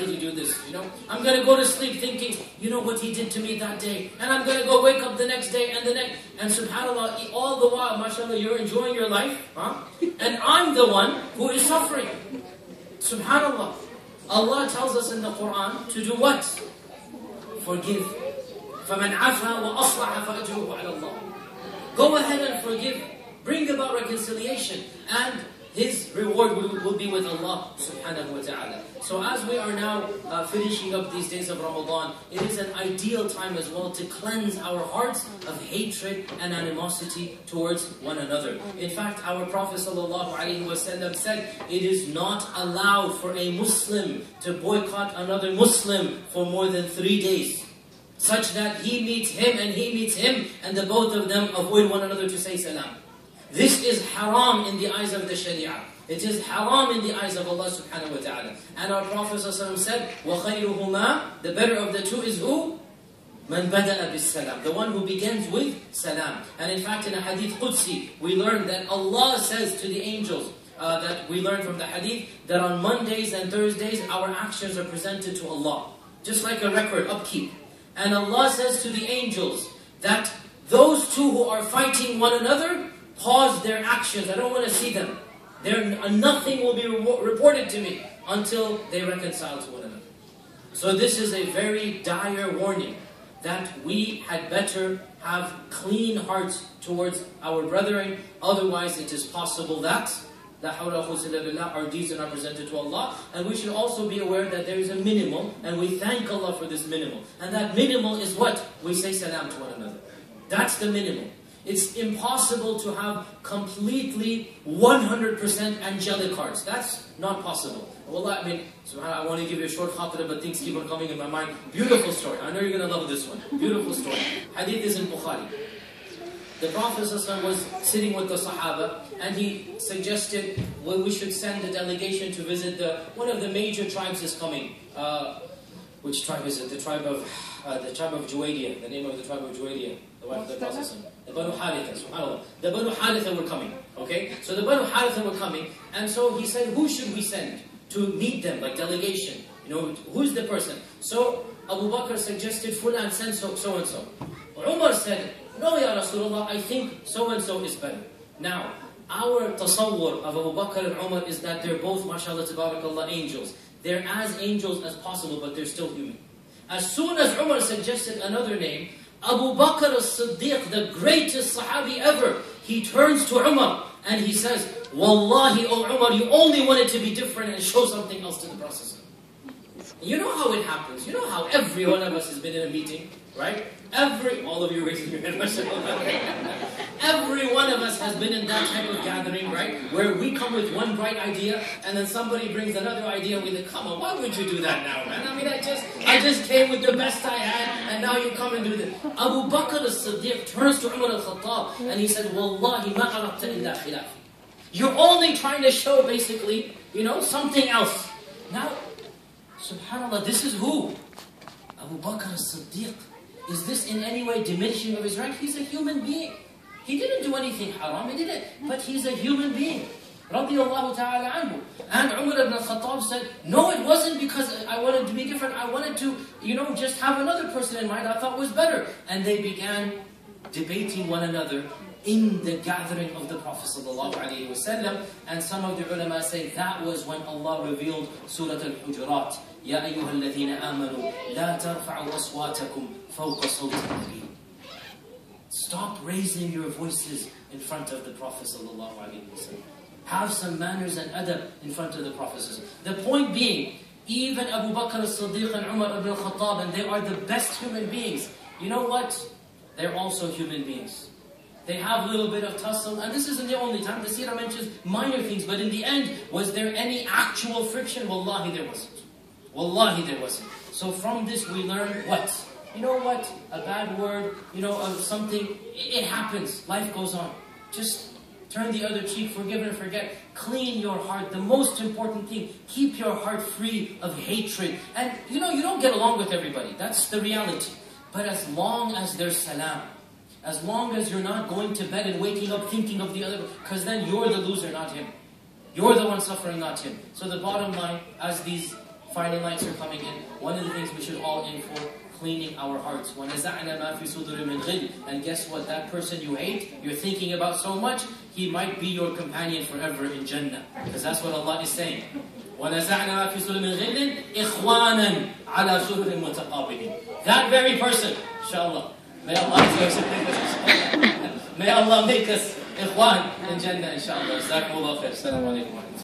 did he do this? I'm going to go to sleep thinking, what he did to me that day. And I'm going to go wake up the next day and the next. And subhanAllah, all the while, mashallah, you're enjoying your life. And I'm the one who is suffering. Subhanallah. Allah tells us in the Quran to do what? Forgive. فَمَنْ عَفَى وَأَصْلَحَ فَأَجْرُهُ عَلَى اللَّهِ. Go ahead and forgive. Bring about reconciliation. And his reward will be with Allah subhanahu wa ta'ala. So as we are now finishing up these days of Ramadan, it is an ideal time as well to cleanse our hearts of hatred and animosity towards one another. In fact, our Prophet ﷺ said, it is not allowed for a Muslim to boycott another Muslim for more than 3 days, such that he meets him and he meets him, and the both of them avoid one another to say salam. This is haram in the eyes of the Sharia. It is haram in the eyes of Allah subhanahu wa ta'ala. And our Prophet ﷺ said, وَخَيْرُهُمَا, the better of the two is who? مَنْ بَدَأَ بِالسَّلَامِ, the one who begins with salam. And in fact, in a hadith Qudsi, we learn that Allah says to the angels, that we learn from the hadith, that on Mondays and Thursdays, our actions are presented to Allah. Just like a record, upkeep. And Allah says to the angels, that those two who are fighting one another, pause their actions. I don't want to see them. Nothing will be reported to me until they reconcile to one another. So this is a very dire warning that we had better have clean hearts towards our brethren. Otherwise it is possible that our deeds are not presented to Allah. And we should also be aware that there is a minimal, and we thank Allah for this minimal. And that minimal is what? We say salam to one another. That's the minimal. It's impossible to have completely 100% angelic hearts. That's not possible. Wallah, subhanAllah, I want to give you a short khatira, but things keep on coming in my mind. Beautiful story. I know you're going to love this one. Beautiful story. Hadith is in Bukhari. The Prophet ﷺ was sitting with the Sahaba, and he suggested we should send a delegation to visit one of the major tribes is coming. Which tribe is it? The tribe of Juwaydiya. The name of the tribe of Juwaydiya. The wife of the Prophet. The Banu Haritha, subhanAllah. The Banu Haritha were coming, okay? So the Banu Haritha were coming, and so he said, who should we send to meet them, like delegation? Who's the person? So Abu Bakr suggested, Fulan, send so-and-so. Umar said, no, Ya Rasulullah, I think so-and-so is better. Now, our tasawwur of Abu Bakr and Umar is that they're both, mashallah, tabarakallah, angels. They're as angels as possible, but they're still human. As soon as Umar suggested another name, Abu Bakr as-Siddiq, the greatest Sahabi ever, he turns to Umar and he says, Wallahi, O Umar, you only want it to be different and show something else to the Prophet. You know how it happens. You know how every one of us has been in a meeting, right? All of you raising your hand, every one of us has been in that type of gathering, right? Where we come with one bright idea, and then somebody brings another idea, and we think, come on, why would you do that now, man? I just came with the best I had, and now you come and do this. Abu Bakr as-Siddiq turns to Umar al-Khattab, and he said, Wallahi ma arabta illa khilaf. You're only trying to show, basically, something else. Now, subhanAllah, this is who? Abu Bakr as-Siddiq. Is this in any way diminishing of his rank? He's a human being. He didn't do anything haram, he didn't. But he's a human being. Radiallahu ta'ala anhu. And Umar ibn al-Khattab said, no, it wasn't because I wanted to be different. I wanted to, just have another person in mind I thought was better. And they began debating one another in the gathering of the Prophet ﷺ. And some of the ulama say that was when Allah revealed Surah Al-Hujurat. يَا أَيُّهَا الَّذِينَ آمَنُوا لَا تَرْفَعُوا أَصْوَاتَكُمْ فَوْقَ صَوْتِ النَّبِيِّ. Stop raising your voices in front of the Prophet ﷺ. Have some manners and adab in front of the Prophet ﷺ. The point being, even Abu Bakr as-Siddiq and Umar ibn al-Khattab, and they are the best human beings. You know what? They're also human beings. They have a little bit of tussle, and this isn't the only time. The seerah mentions minor things, but in the end, was there any actual friction? Wallahi, there wasn't. Wallahi, there wasn't. So from this we learn what? You know what? A bad word, of something, it happens. Life goes on. Just turn the other cheek, forgive and forget. Clean your heart. The most important thing, keep your heart free of hatred. And you don't get along with everybody. That's the reality. But as long as there's salam, as long as you're not going to bed and waking up thinking of the other, because then you're the loser, not him. You're the one suffering, not him. So the bottom line, as these Friday nights are coming in. One of the things we should all aim for, cleaning our hearts. وَنَزَعْنَا مَا فِي صُدُورٍ مِّنْ غِلٍّ. And guess what? That person you hate, you're thinking about so much, he might be your companion forever in Jannah. Because that's what Allah is saying. وَنَزَعْنَا مَا فِي صُدُورٍ مِّنْ غِلٍّ إِخْوَانًا عَلَى سُرُرٍ مُتَقَابِلِينَ. That very person, inshallah. May Allah make us ikhwan in Jannah, inshallah. Jazakumullah khair. Assalamu alaikum.